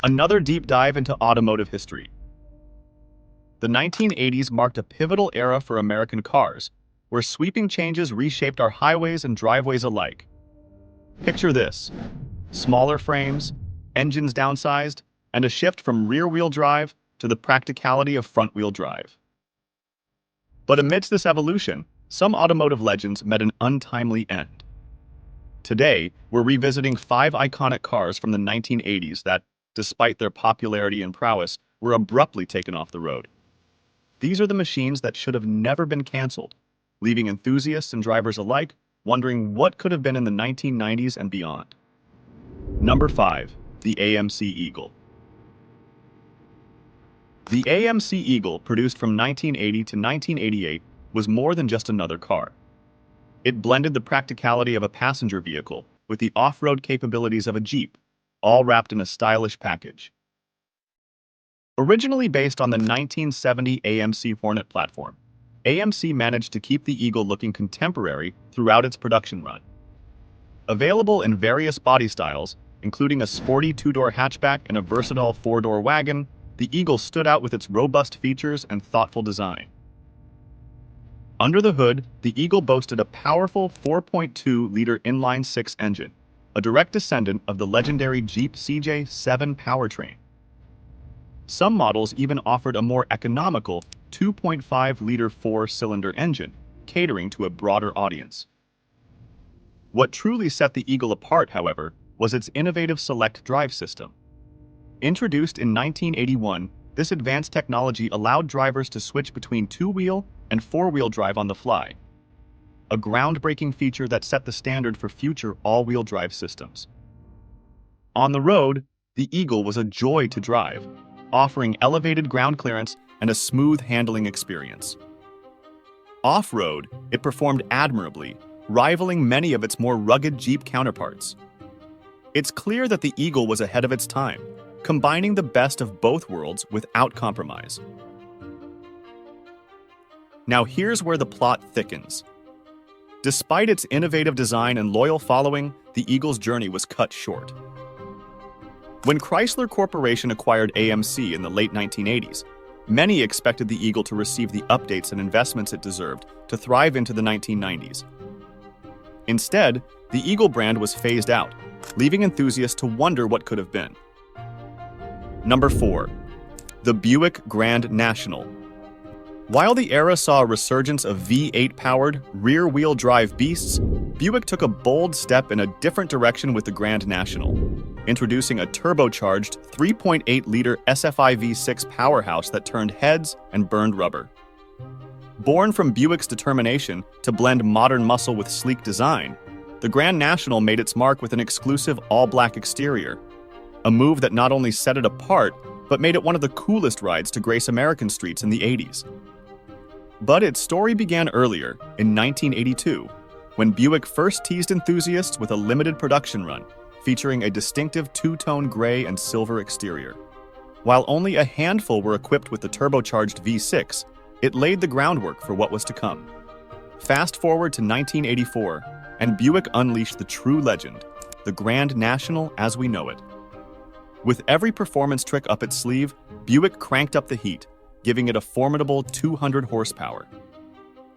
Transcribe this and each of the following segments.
Another deep dive into automotive history. The 1980s marked a pivotal era for American cars, where sweeping changes reshaped our highways and driveways alike. Picture this: smaller frames, engines downsized, and a shift from rear-wheel drive to the practicality of front-wheel drive. But amidst this evolution, some automotive legends met an untimely end. Today, we're revisiting 5 iconic cars from the 1980s that, despite their popularity and prowess, were abruptly taken off the road. These are the machines that should have never been canceled, leaving enthusiasts and drivers alike wondering what could have been in the 1990s and beyond. Number 5. The AMC Eagle. The AMC Eagle, produced from 1980 to 1988, was more than just another car. It blended the practicality of a passenger vehicle with the off-road capabilities of a Jeep, all wrapped in a stylish package. Originally based on the 1970 AMC Hornet platform, AMC managed to keep the Eagle looking contemporary throughout its production run. Available in various body styles, including a sporty 2-door hatchback and a versatile 4-door wagon, the Eagle stood out with its robust features and thoughtful design. Under the hood, the Eagle boasted a powerful 4.2-liter inline-six engine, a direct descendant of the legendary Jeep CJ7 powertrain. Some models even offered a more economical 2.5-liter 4-cylinder engine, catering to a broader audience. What truly set the Eagle apart, however, was its innovative Select Drive system. Introduced in 1981, this advanced technology allowed drivers to switch between 2-wheel and 4-wheel drive on the fly, a groundbreaking feature that set the standard for future all-wheel drive systems. On the road, the Eagle was a joy to drive, offering elevated ground clearance and a smooth handling experience. Off-road, it performed admirably, rivaling many of its more rugged Jeep counterparts. It's clear that the Eagle was ahead of its time, combining the best of both worlds without compromise. Now here's where the plot thickens. Despite its innovative design and loyal following, the Eagle's journey was cut short. When Chrysler Corporation acquired AMC in the late 1980s, many expected the Eagle to receive the updates and investments it deserved to thrive into the 1990s. Instead, the Eagle brand was phased out, leaving enthusiasts to wonder what could have been. Number 4. The Buick Grand National. While the era saw a resurgence of V8-powered, rear-wheel drive beasts, Buick took a bold step in a different direction with the Grand National, introducing a turbocharged 3.8-liter SFI V6 powerhouse that turned heads and burned rubber. Born from Buick's determination to blend modern muscle with sleek design, the Grand National made its mark with an exclusive all-black exterior, a move that not only set it apart, but made it one of the coolest rides to grace American streets in the 80s. But its story began earlier, in 1982, when Buick first teased enthusiasts with a limited production run, featuring a distinctive two-tone gray and silver exterior. While only a handful were equipped with the turbocharged V6, it laid the groundwork for what was to come. Fast forward to 1984, and Buick unleashed the true legend, the Grand National as we know it. With every performance trick up its sleeve, Buick cranked up the heat, giving it a formidable 200 horsepower.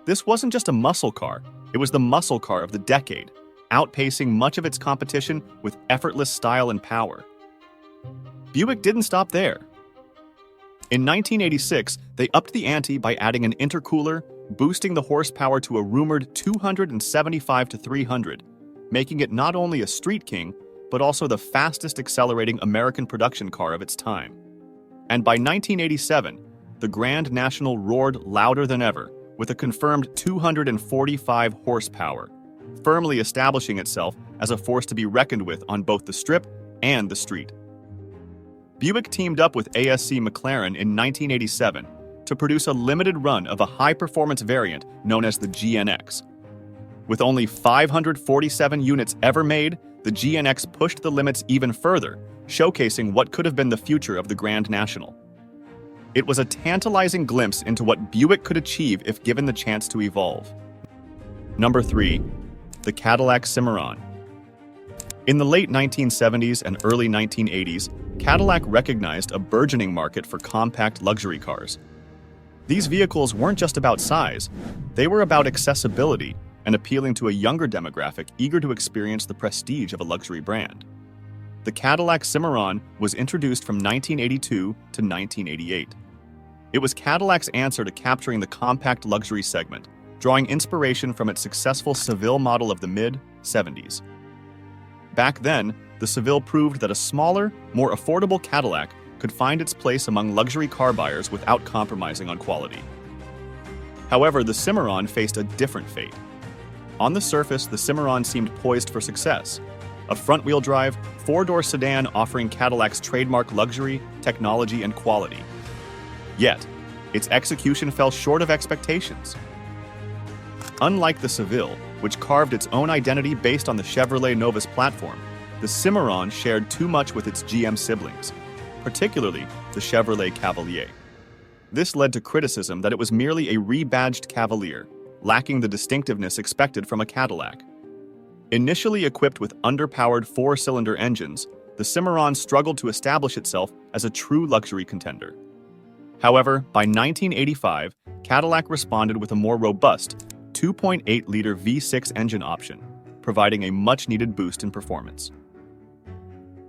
This wasn't just a muscle car, it was the muscle car of the decade, outpacing much of its competition with effortless style and power. Buick didn't stop there. In 1986, they upped the ante by adding an intercooler, boosting the horsepower to a rumored 275 to 300, making it not only a street king, but also the fastest accelerating American production car of its time. And by 1987, the Grand National roared louder than ever, with a confirmed 245 horsepower, firmly establishing itself as a force to be reckoned with on both the strip and the street. Buick teamed up with ASC McLaren in 1987 to produce a limited run of a high-performance variant known as the GNX. With only 547 units ever made, the GNX pushed the limits even further, showcasing what could have been the future of the Grand National. It was a tantalizing glimpse into what Buick could achieve if given the chance to evolve. Number 3. The Cadillac Simmeron. In the late 1970s and early 1980s, Cadillac recognized a burgeoning market for compact luxury cars. These vehicles weren't just about size, they were about accessibility and appealing to a younger demographic eager to experience the prestige of a luxury brand. The Cadillac Simmeron was introduced from 1982 to 1988. It was Cadillac's answer to capturing the compact luxury segment, drawing inspiration from its successful Seville model of the mid-70s. Back then, the Seville proved that a smaller, more affordable Cadillac could find its place among luxury car buyers without compromising on quality. However, the Simmeron faced a different fate. On the surface, the Simmeron seemed poised for success, a front-wheel drive, four-door sedan offering Cadillac's trademark luxury, technology, and quality. Yet, its execution fell short of expectations. Unlike the Seville, which carved its own identity based on the Chevrolet Novus platform, the Simmeron shared too much with its GM siblings, particularly the Chevrolet Cavalier. This led to criticism that it was merely a rebadged Cavalier, lacking the distinctiveness expected from a Cadillac. Initially equipped with underpowered four-cylinder engines, the Simmeron struggled to establish itself as a true luxury contender. However, by 1985, Cadillac responded with a more robust 2.8-liter V6 engine option, providing a much-needed boost in performance.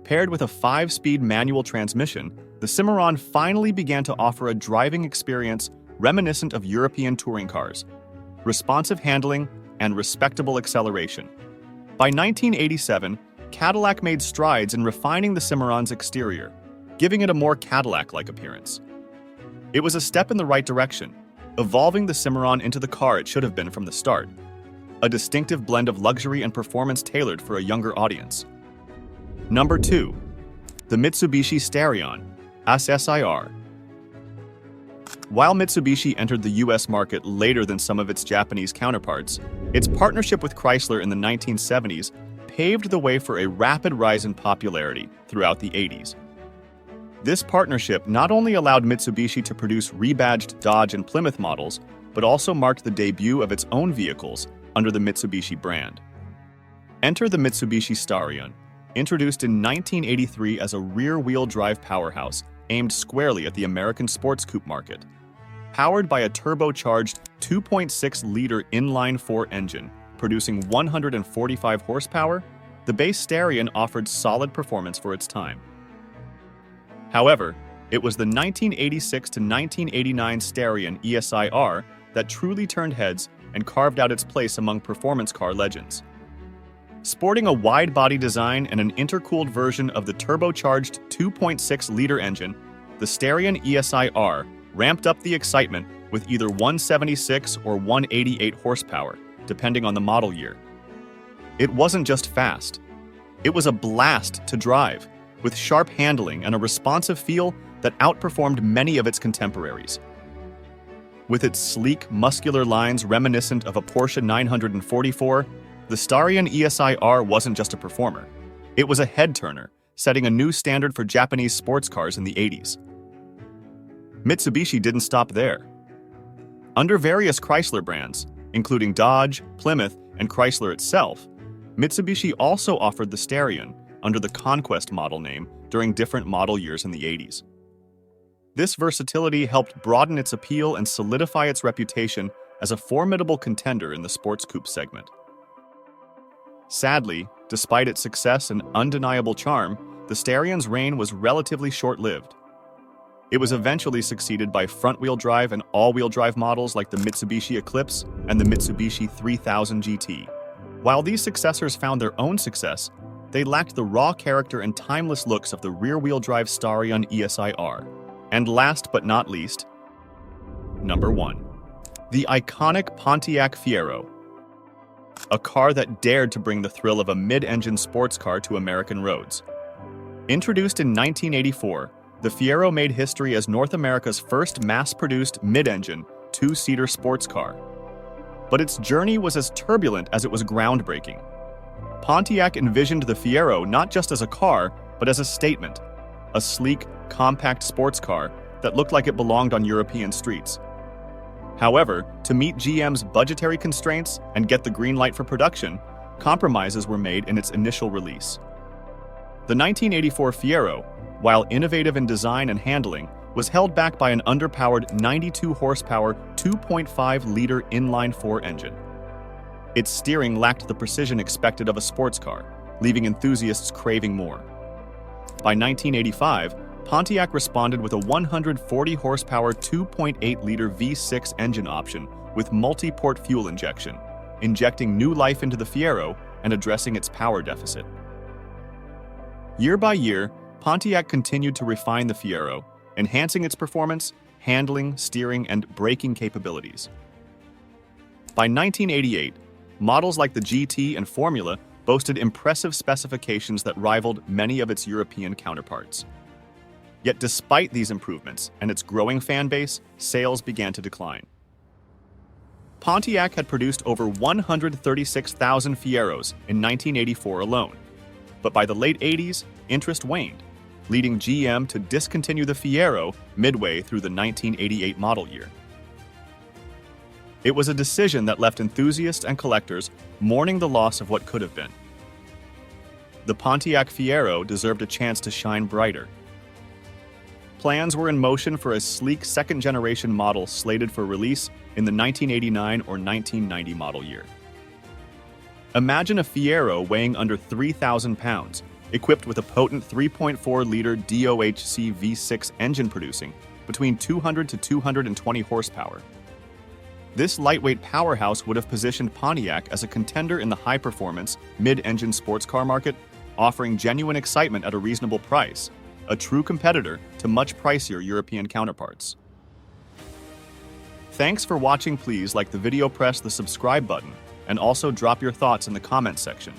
Paired with a 5-speed manual transmission, the Simmeron finally began to offer a driving experience reminiscent of European touring cars, responsive handling, and respectable acceleration. By 1987, Cadillac made strides in refining the Simmeron's exterior, giving it a more Cadillac-like appearance. It was a step in the right direction, evolving the Simmeron into the car it should have been from the start, a distinctive blend of luxury and performance tailored for a younger audience. Number 2. The Mitsubishi Starion, SSIR. While Mitsubishi entered the US market later than some of its Japanese counterparts, its partnership with Chrysler in the 1970s paved the way for a rapid rise in popularity throughout the 80s. This partnership not only allowed Mitsubishi to produce rebadged Dodge and Plymouth models, but also marked the debut of its own vehicles under the Mitsubishi brand. Enter the Mitsubishi Starion, introduced in 1983 as a rear-wheel drive powerhouse aimed squarely at the American sports coupe market. Powered by a turbocharged 2.6-liter inline-4 engine, producing 145 horsepower, the base Starion offered solid performance for its time. However, it was the 1986 to 1989 Starion ESIR that truly turned heads and carved out its place among performance car legends. Sporting a wide-body design and an intercooled version of the turbocharged 2.6-liter engine, the Starion ESIR ramped up the excitement with either 176 or 188 horsepower, depending on the model year. It wasn't just fast. It was a blast to drive, with sharp handling and a responsive feel that outperformed many of its contemporaries. With its sleek, muscular lines reminiscent of a Porsche 944, the Starion ESIR wasn't just a performer. It was a head-turner, setting a new standard for Japanese sports cars in the 80s. Mitsubishi didn't stop there. Under various Chrysler brands, including Dodge, Plymouth, and Chrysler itself, Mitsubishi also offered the Starion under the Conquest model name during different model years in the 80s. This versatility helped broaden its appeal and solidify its reputation as a formidable contender in the sports coupe segment. Sadly, despite its success and undeniable charm, the Starion's reign was relatively short-lived. It was eventually succeeded by front-wheel drive and all-wheel drive models like the Mitsubishi Eclipse and the Mitsubishi 3000 GT. While these successors found their own success, they lacked the raw character and timeless looks of the rear-wheel drive Starion ESIR. And last but not least, number 1. The iconic Pontiac Fiero. A car that dared to bring the thrill of a mid-engine sports car to American roads. Introduced in 1984, the Fiero made history as North America's first mass-produced mid-engine, two-seater sports car. But its journey was as turbulent as it was groundbreaking. Pontiac envisioned the Fiero not just as a car, but as a statement, a sleek, compact sports car that looked like it belonged on European streets. However, to meet GM's budgetary constraints and get the green light for production, compromises were made in its initial release. The 1984 Fiero, while innovative in design and handling, was held back by an underpowered 92 horsepower 2.5-liter inline-4 engine. Its steering lacked the precision expected of a sports car, leaving enthusiasts craving more. By 1985, Pontiac responded with a 140 horsepower 2.8-liter V6 engine option with multi-port fuel injection, injecting new life into the Fiero and addressing its power deficit. Year by year, Pontiac continued to refine the Fiero, enhancing its performance, handling, steering, and braking capabilities. By 1988, models like the GT and Formula boasted impressive specifications that rivaled many of its European counterparts. Yet despite these improvements and its growing fan base, sales began to decline. Pontiac had produced over 136,000 Fieros in 1984 alone, but by the late 80s, interest waned, leading GM to discontinue the Fiero midway through the 1988 model year. It was a decision that left enthusiasts and collectors mourning the loss of what could have been. The Pontiac Fiero deserved a chance to shine brighter. Plans were in motion for a sleek second-generation model slated for release in the 1989 or 1990 model year. Imagine a Fiero weighing under 3,000 pounds, equipped with a potent 3.4-liter DOHC V6 engine producing between 200 to 220 horsepower. This lightweight powerhouse would have positioned Pontiac as a contender in the high-performance, mid-engine sports car market, offering genuine excitement at a reasonable price, a true competitor to much pricier European counterparts. Thanks for watching. Please like the video, press the subscribe button, and also drop your thoughts in the comments section.